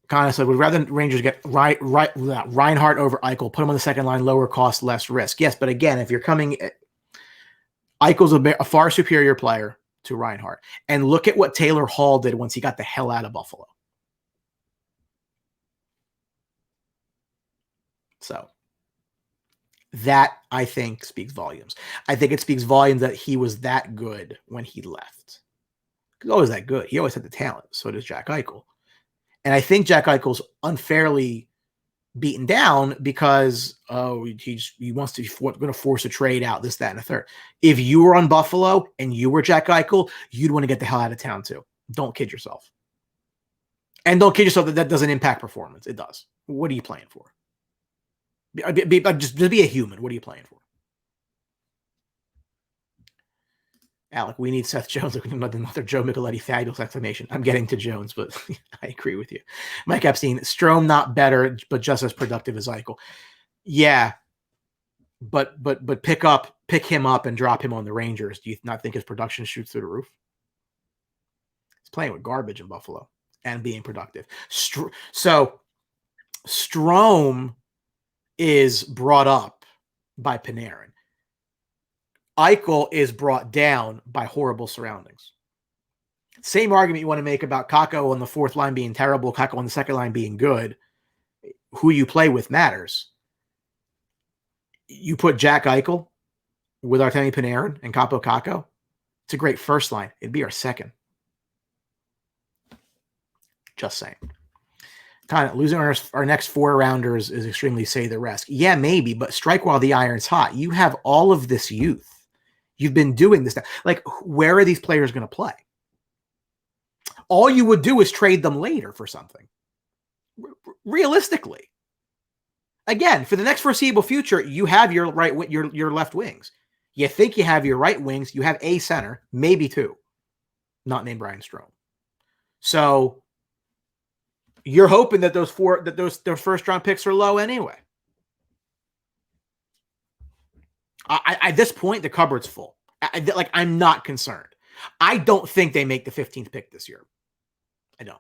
Connor said, would rather Rangers get Reinhart over Eichel, put him on the second line, lower cost, less risk. Yes, but again, if you're coming, Eichel's a far superior player to Reinhart. And look at what Taylor Hall did once he got the hell out of Buffalo. So that, I think, speaks volumes. I think it speaks volumes that he was that good when he left. He was always that good. He always had the talent. So does Jack Eichel. And I think Jack Eichel's unfairly beaten down because he wants to going to force a trade out, this, that, and a third. If you were on Buffalo and you were Jack Eichel, you'd want to get the hell out of town too. Don't kid yourself. And don't kid yourself that doesn't impact performance. It does. What are you playing for? Just be a human. What are you playing for? Alec, we need Seth Jones. Another Joe Micheletti fabulous explanation. I'm getting to Jones, but I agree with you. Mike Epstein, Strome not better, but just as productive as Eichel. Yeah, but pick him up and drop him on the Rangers. Do you not think his production shoots through the roof? He's playing with garbage in Buffalo and being productive. So Strome is brought up by Panarin. Eichel is brought down by horrible surroundings. Same argument you want to make about Kakko on the 4th line being terrible, Kakko on the 2nd line being good. Who you play with matters. You put Jack Eichel with Artemi Panarin and Kaapo Kakko. It's a great first line. It'd be our second. Just saying. Kind of losing our next 4 rounders is extremely say the rest. Yeah, maybe, but strike while the iron's hot. You have all of this youth. You've been doing this now. Like, where are these players going to play? All you would do is trade them later for something. Realistically. Again, for the next foreseeable future, you have your left wings. You think you have your right wings. You have a center, maybe 2, not named Brian Strome. So you're hoping that those first round picks are low anyway. At this point, the cupboard's full. I'm not concerned. I don't think they make the 15th pick this year. I don't.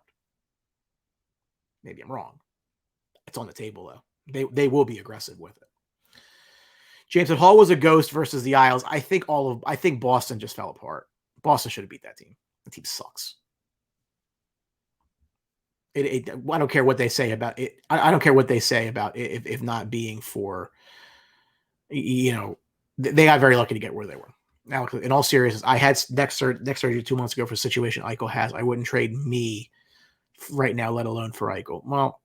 Maybe I'm wrong. It's on the table, though. They will be aggressive with it. James said Hall was a ghost versus the Isles. I think Boston just fell apart. Boston should have beat that team. The team sucks. I don't care what they say about it. I don't care what they say about it if not being for, they got very lucky to get where they were. Now, in all seriousness, I had neck surgery 2 months ago for a situation Eichel has. I wouldn't trade me right now, let alone for Eichel. Well,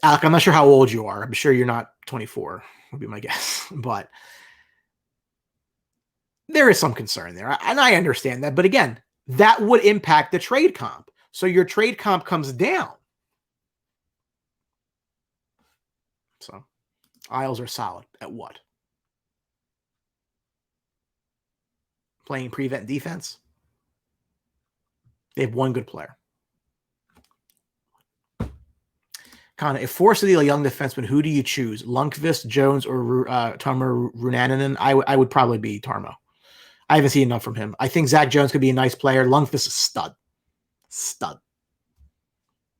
Alec, I'm not sure how old you are. I'm sure you're not 24, would be my guess. But there is some concern there. And I understand that. But again, that would impact the trade comp. So your trade comp comes down. So Isles are solid at what? Playing prevent defense. They have one good player. Connor, if forced to deal a young defenseman, who do you choose? Lundqvist, Jones, or Tarmo Runanen? I would probably be Tarmo. I haven't seen enough from him. I think Zach Jones could be a nice player. Lundqvist is a stud. Stud.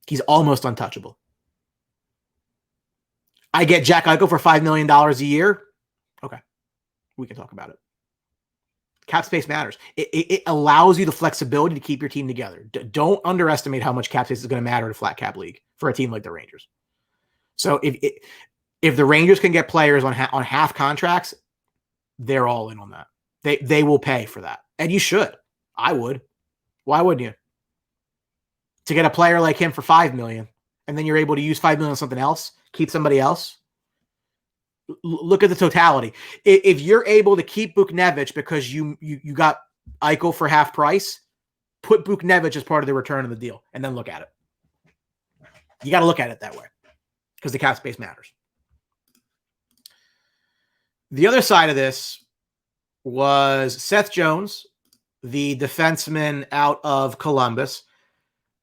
He's almost untouchable. I get Jack Eichel for $5 million a year. Okay. We can talk about it. Cap space matters. It allows you the flexibility to keep your team together. Don't underestimate how much cap space is going to matter in a flat cap league for a team like the Rangers. So if the Rangers can get players on half contracts, they're all in on that. They will pay for that. And you should. I would. Why wouldn't you? To get a player like him for $5 million, and then you're able to use $5 million on something else, keep somebody else. Look at the totality. If you're able to keep Buchnevich because you got Eichel for half price, put Buchnevich as part of the return of the deal, and then look at it. You got to look at it that way because the cap space matters. The other side of this was Seth Jones, the defenseman out of Columbus.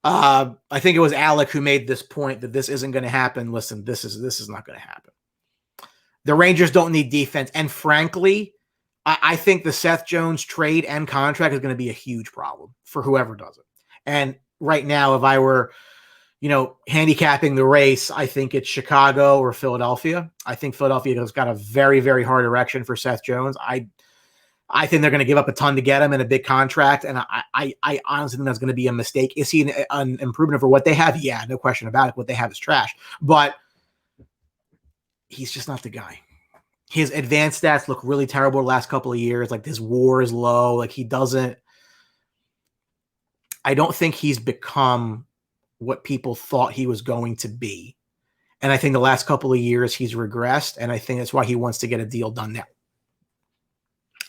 I think it was Alec who made this point that this isn't going to happen. Listen, this is not going to happen. The Rangers don't need defense. And frankly, I think the Seth Jones trade and contract is going to be a huge problem for whoever does it. And right now, if I were, handicapping the race, I think it's Chicago or Philadelphia. I think Philadelphia has got a very, very hard erection for Seth Jones. I think they're going to give up a ton to get him in a big contract. And I honestly think that's going to be a mistake. Is he an improvement for what they have? Yeah, no question about it. What they have is trash. But he's just not the guy. His advanced stats look really terrible the last couple of years. Like his WAR is low. Like I don't think he's become what people thought he was going to be. And I think the last couple of years he's regressed. And I think that's why he wants to get a deal done now.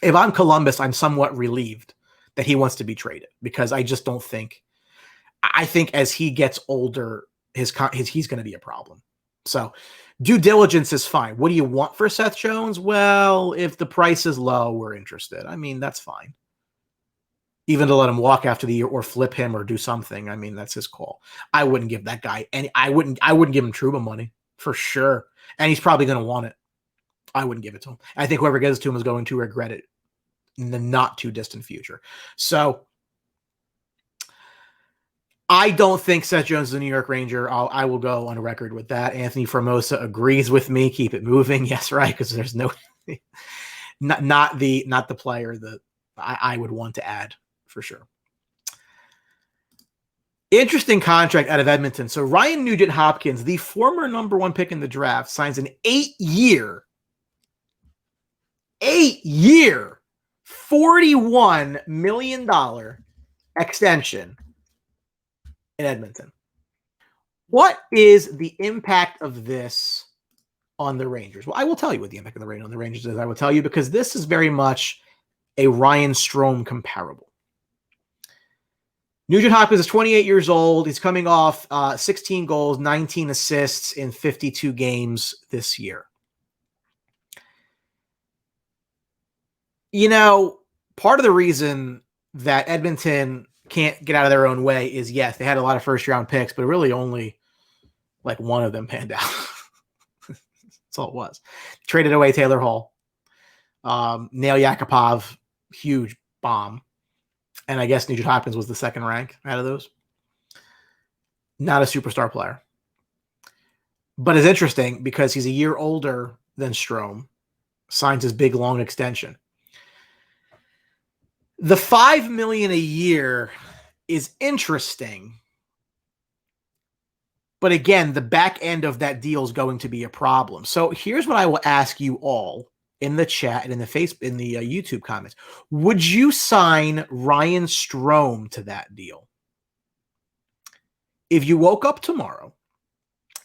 If I'm Columbus, I'm somewhat relieved that he wants to be traded because I just don't think, I think as he gets older, he's going to be a problem. So due diligence is fine. What do you want for Seth Jones? Well, if the price is low, we're interested. I mean, that's fine. Even to let him walk after the year or flip him or do something. I mean, that's his call. I wouldn't give that guy any, I wouldn't give him Trouba money for sure. And he's probably going to want it. I wouldn't give it to him. I think whoever gives it to him is going to regret it in the not too distant future. So I don't think Seth Jones is a New York Ranger. I will go on record with that. Anthony Formosa agrees with me. Keep it moving. Yes, right. Because there's no, not the player that I would want to add for sure. Interesting contract out of Edmonton. So Ryan Nugent-Hopkins, the former number 1 pick in the draft, signs an 8-year, $41 million extension in Edmonton. What is the impact of this on the Rangers? Well, I will tell you what the impact of on the Rangers is. I will tell you because this is very much a Ryan Strome comparable. Nugent-Hopkins is 28 years old. He's coming off 16 goals, 19 assists in 52 games this year. Part of the reason that Edmonton can't get out of their own way is, yes, they had a lot of first-round picks, but really only like one of them panned out. That's all it was. Traded away Taylor Hall. Nail Yakupov, huge bomb. And I guess Nugent-Hopkins was the second rank out of those. Not a superstar player. But it's interesting because he's a year older than Strome. Signs his big, long extension. The $5 million a year is interesting. But again, the back end of that deal is going to be a problem. So here's what I will ask you all in the chat and in the YouTube comments. Would you sign Ryan Strome to that deal? If you woke up tomorrow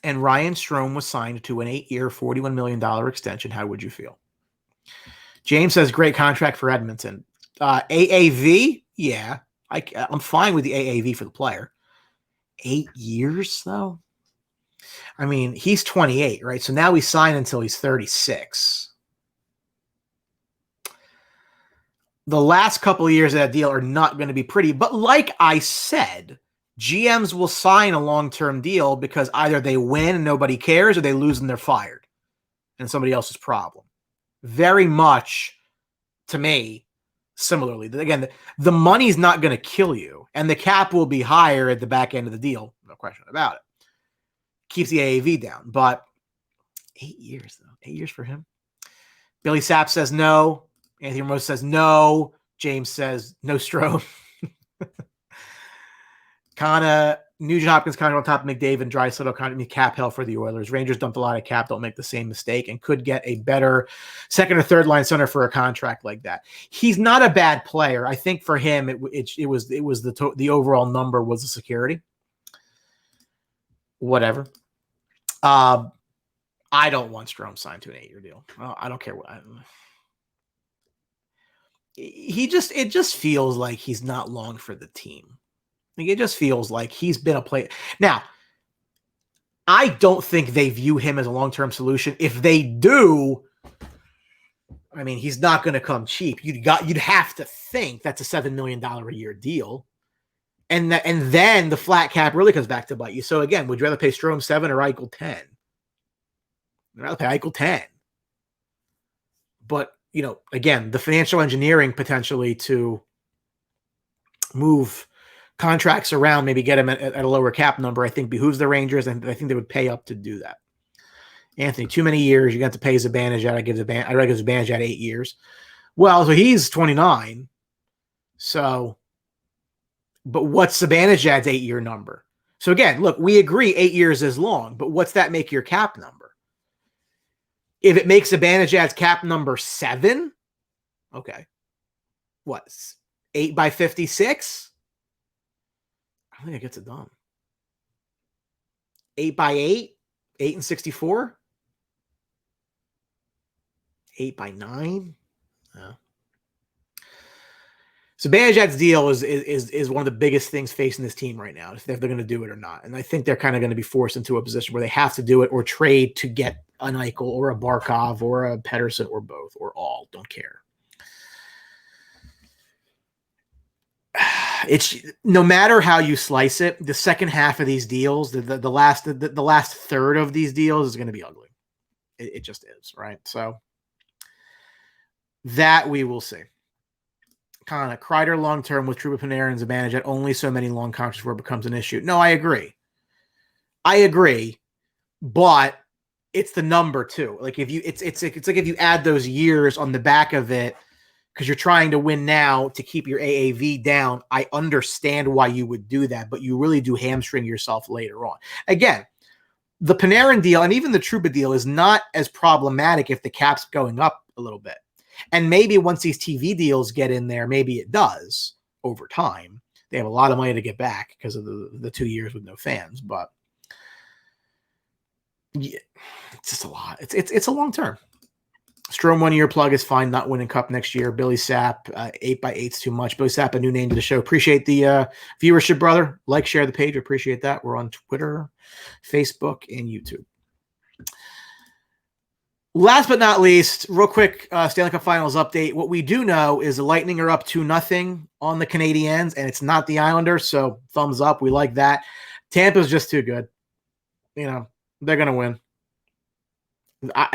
and Ryan Strome was signed to an 8-year, $41 million extension, how would you feel? James says, great contract for Edmonton. AAV, yeah. I'm fine with the AAV for the player. 8 years, though? I mean, he's 28, right? So now we sign until he's 36. The last couple of years of that deal are not going to be pretty. But like I said, GMs will sign a long-term deal because either they win and nobody cares or they lose and they're fired. And somebody else's problem. Very much, to me, similarly. Again, the money's not going to kill you. And the cap will be higher at the back end of the deal. No question about it. Keeps the AAV down. But 8 years, though. 8 years for him. Billy Sapp says no. Anthony Ramos says no. James says no Strome. Nugent-Hopkins kind of on top of McDavid, Draisaitl kind of cap hell for the Oilers. Rangers dumped a lot of cap. Don't make the same mistake and could get a better second or third line center for a contract like that. He's not a bad player. I think for him, it was the overall number was the security. Whatever. I don't want Strome signed to an 8-year deal. I don't care what. It just feels like he's not long for the team. Like it just feels like he's been a player. Now, I don't think they view him as a long-term solution. If they do, I mean, he's not going to come cheap. You'd have to think that's a $7 million a year deal. And then the flat cap really comes back to bite you. So again, would you rather pay Strome 7 or Eichel 10? I'd rather pay Eichel 10. But, again, the financial engineering potentially to move contracts around, maybe get him at a lower cap number, I think behooves the Rangers, and I think they would pay up to do that. Anthony, too many years. You got to pay Zibanejad. I'd rather give Zibanejad 8 years. Well, so he's 29. So, but what's Zibanejad's 8-year number? So again, look, we agree 8 years is long, but what's that make your cap number? If it makes Zibanejad's cap number 7, okay. What? 8 by 56? I don't think it gets it done. 8 by 8? 8 and 64? 8 by 9? No. So Zibanejad's deal is one of the biggest things facing this team right now, if they're going to do it or not. And I think they're kind of going to be forced into a position where they have to do it or trade to get an Eichel or a Barkov or a Pettersson or both or all. Don't care. It's no matter how you slice it, the second half of these deals, the last third of these deals is going to be ugly. It just is, right? So that we will see. Kind of Kreider long-term with Trouba, Panarin, and Zibanejad, only so many long contracts before it becomes an issue. No, I agree. But it's the number too. Like if you, it's like if you add those years on the back of it, because you're trying to win now to keep your AAV down. I understand why you would do that, but you really do hamstring yourself later on. Again, the Panarin deal and even the Trouba deal is not as problematic if the cap's going up a little bit. And maybe once these TV deals get in there, maybe it does over time. They have a lot of money to get back because of the 2 years with no fans, but yeah, it's just a lot. It's a long term. Strome 1 year plug is fine. Not winning cup next year. Billy Sapp, 8 by 8's too much. Billy Sapp, a new name to the show. Appreciate the viewership, brother. Like, share the page. Appreciate that. We're on Twitter, Facebook, and YouTube. Last but not least, real quick, Stanley Cup Finals update. What we do know is the Lightning are up 2-0 on the Canadiens, and it's not the Islanders, so thumbs up. We like that. Tampa's just too good. They're going to win.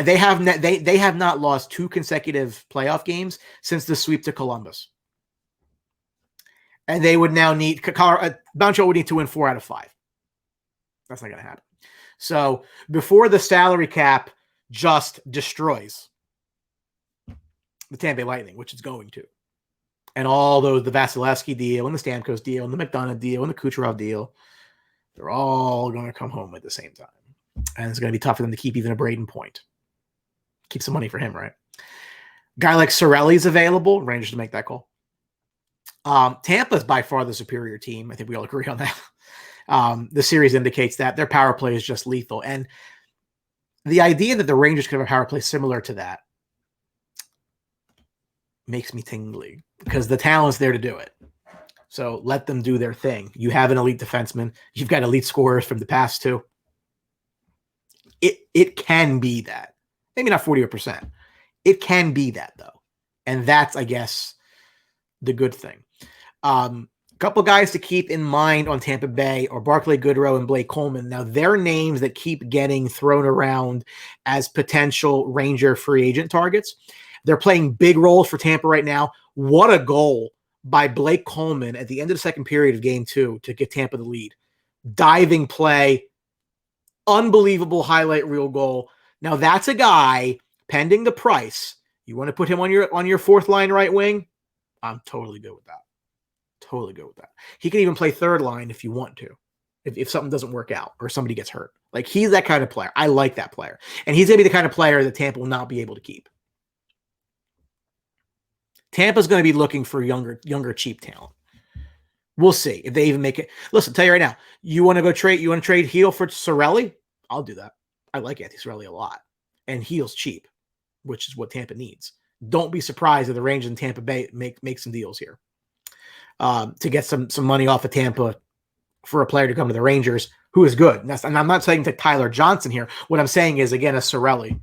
They have not lost 2 consecutive playoff games since the sweep to Columbus. And they would now need Montreal would need to win 4 out of 5. That's not going to happen. So before the salary cap just destroys the Tampa Bay Lightning, which it's going to, And all those, the Vasilevsky deal and the Stamkos deal and the McDonough deal and the Kucherov deal, they're all going to come home at the same time. And it's going to be tough for them to keep even a Braden Point. Keep some money for him, right? Guy like Cirelli's available. Rangers to make that call. Tampa's by far the superior team. I think we all agree on that. The series indicates that their power play is just lethal. And the idea that the Rangers could have a power play similar to that makes me tingly because the talent's there to do it. So let them do their thing. You have an elite defenseman. You've got elite scorers from the past too. It can be that. Maybe not 40%. It can be that though. And that's, I guess, the good thing. Couple guys to keep in mind on Tampa Bay are Barclay Goodrow and Blake Coleman. Now, they're names that keep getting thrown around as potential Ranger free agent targets. They're playing big roles for Tampa right now. What a goal by Blake Coleman at the end of the second period of game 2 to get Tampa the lead. Diving play, unbelievable highlight reel goal. Now, that's a guy, pending the price, you want to put him on your fourth line right wing? I'm totally good with that. Totally good with that. He can even play third line if you want to, if something doesn't work out or somebody gets hurt. Like, he's that kind of player. I like that player. And he's going to be the kind of player that Tampa will not be able to keep. Tampa's going to be looking for younger, cheap talent. We'll see if they even make it. Listen, I'll tell you right now, you want to trade Heel for Cirelli? I'll do that. I like Anthony Cirelli a lot. And Heel's cheap, which is what Tampa needs. Don't be surprised if the Rangers in Tampa Bay make some deals here to get some money off of Tampa for a player to come to the Rangers who is good. And I'm not saying to Tyler Johnson here. What I'm saying is, again, a Cirelli,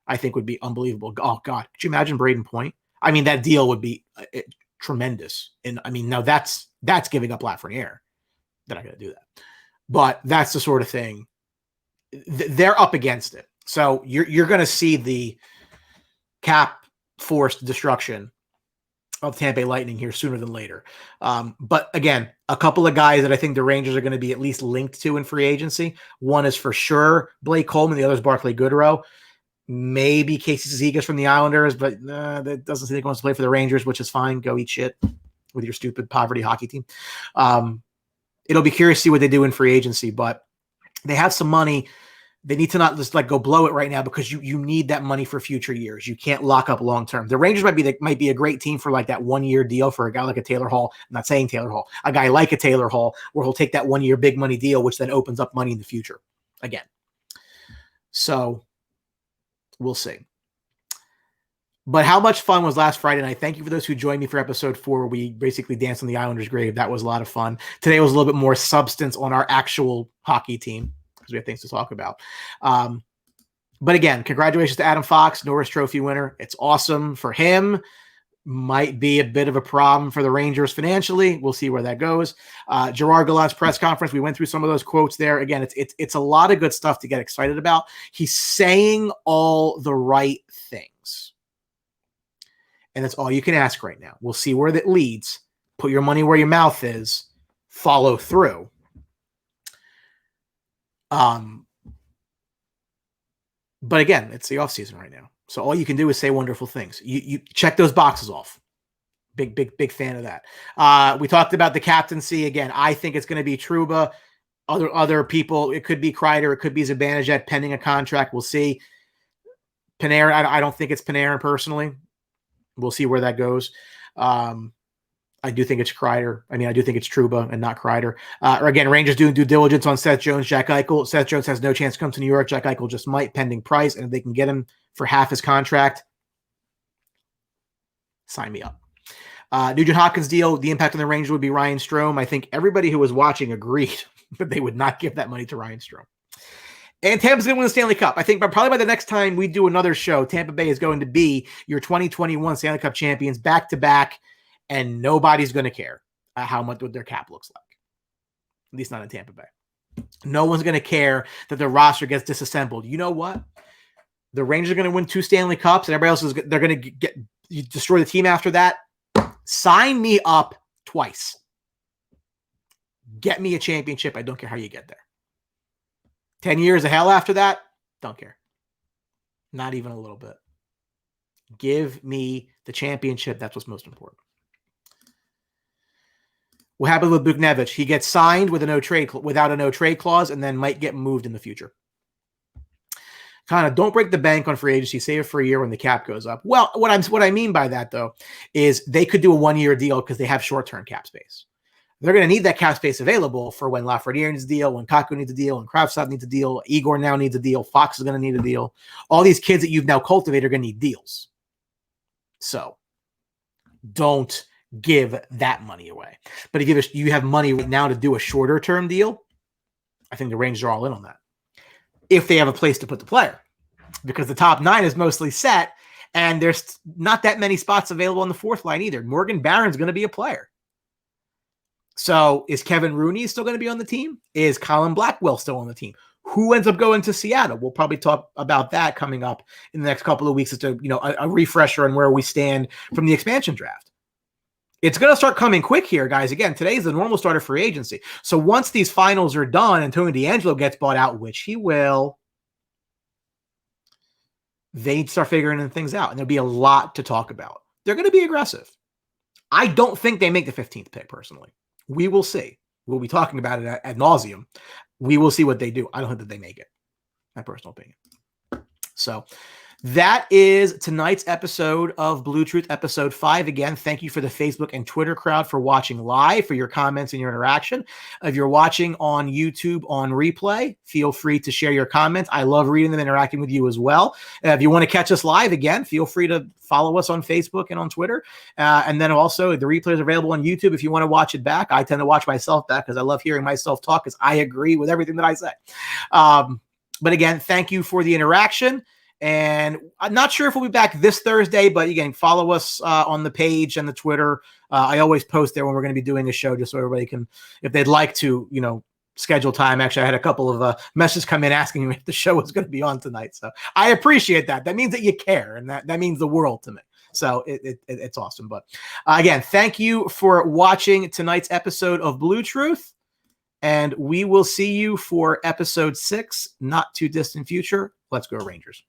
I think would be unbelievable. Oh, God. Could you imagine Braden Point? I mean, that deal would be tremendous. And I mean, now that's giving up Lafreniere. They're not going to do that. But that's the sort of thing. They're up against it. So you're going to see the cap forced destruction of Tampa Bay Lightning here sooner than later. But again, a couple of guys that I think the Rangers are going to be at least linked to in free agency. One is for sure Blake Coleman. The other is Barclay Goodrow. Maybe Casey Cizikas from the Islanders, but that doesn't seem like he wants to play for the Rangers, which is fine. Go eat shit with your stupid poverty hockey team. It'll be curious to see what they do in free agency, but they have some money. They need to not just go blow it right now because you need that money for future years. You can't lock up long term. The Rangers might be a great team for that 1 year deal for a guy like a Taylor Hall. I'm not saying Taylor Hall, a guy like a Taylor Hall, where he'll take that 1 year big money deal, which then opens up money in the future again. So we'll see. But how much fun was last Friday night? Thank you for those who joined me for episode 4, where we basically danced on the Islanders' grave. That was a lot of fun. Today was a little bit more substance on our actual hockey team, because we have things to talk about. But again, congratulations to Adam Fox, Norris Trophy winner. It's awesome for him. Might be a bit of a problem for the Rangers financially. We'll see where that goes. Gerard Gallant's press conference, we went through some of those quotes there. Again, it's a lot of good stuff to get excited about. He's saying all the right things. And that's all you can ask right now. We'll see where that leads. Put your money where your mouth is. Follow through. But again, it's the offseason right now. So all you can do is say wonderful things. You check those boxes off. Big fan of that. We talked about the captaincy. Again, I think it's going to be Trouba. Other people, it could be Kreider, it could be Zibanejad, pending a contract. We'll see. Panarin, I don't think it's Panarin personally. We'll see where that goes. I do think it's Kreider. I mean, I do think it's Trouba and not Kreider. Or again, Rangers doing due diligence on Seth Jones, Jack Eichel. Seth Jones has no chance to come to New York. Jack Eichel just might, pending price. And if they can get him for half his contract, sign me up. Nugent-Hopkins deal, the impact on the Rangers would be Ryan Strome. I think everybody who was watching agreed that they would not give that money to Ryan Strome. And Tampa's going to win the Stanley Cup. I think probably by the next time we do another show, Tampa Bay is going to be your 2021 Stanley Cup champions back-to-back. And nobody's going to care how much what their cap looks like. At least not in Tampa Bay. No one's going to care that the roster gets disassembled. You know what? The Rangers are going to win 2 Stanley Cups, and everybody else they're going to destroy the team after that. Sign me up twice. Get me a championship. I don't care how you get there. 10 years of hell after that? Don't care. Not even a little bit. Give me the championship. That's what's most important. What happened with Buchnevich? He gets signed with without a no trade clause, and then might get moved in the future. Kind of don't break the bank on free agency. Save it for a year when the cap goes up. Well, what I mean by that though is they could do a 1-year deal because they have short-term cap space. They're going to need that cap space available for when Lafreniere needs a deal, when Kakko needs a deal, when Kravtsov needs a deal, Igor now needs a deal, Fox is going to need a deal. All these kids that you've now cultivated are going to need deals. So don't give that money away. But if you have money now to do a shorter term deal, I think the Rangers are all in on that. If they have a place to put the player, because the top 9 is mostly set and there's not that many spots available on the fourth line either. Morgan Barron's going to be a player. So is Kevin Rooney still going to be on the team? Is Colin Blackwell still on the team? Who ends up going to Seattle? We'll probably talk about that coming up in the next couple of weeks. It's a refresher on where we stand from the expansion draft. It's going to start coming quick here, guys. Again, today's the normal start of free agency. So once these finals are done and Tony DeAngelo gets bought out, which he will, they start figuring things out. And there'll be a lot to talk about. They're going to be aggressive. I don't think they make the 15th pick, personally. We will see. We'll be talking about it ad nauseum. We will see what they do. I don't think that they make it. My personal opinion. So that is tonight's episode of Blue Truth, episode 5. Again, thank you for the Facebook and Twitter crowd for watching live, for your comments and your interaction. If you're watching on YouTube on replay, feel free to share your comments. I love reading them, interacting with you as well. If you want to catch us live again, feel free to follow us on Facebook and on Twitter. And then also the replay is available on YouTube if you want to watch it back. I tend to watch myself back because I love hearing myself talk because I agree with everything that I say. But again, thank you for the interaction. And I'm not sure if we'll be back this Thursday, but again, follow us on the page and the Twitter. I always post there when we're going to be doing a show just so everybody can, if they'd like to, schedule time. Actually, I had a couple of messages come in asking me if the show was going to be on tonight. So I appreciate that. That means that you care, and that means the world to me. So it's awesome. But again, thank you for watching tonight's episode of Blue Truth. And we will see you for episode 6, not too distant future. Let's go Rangers.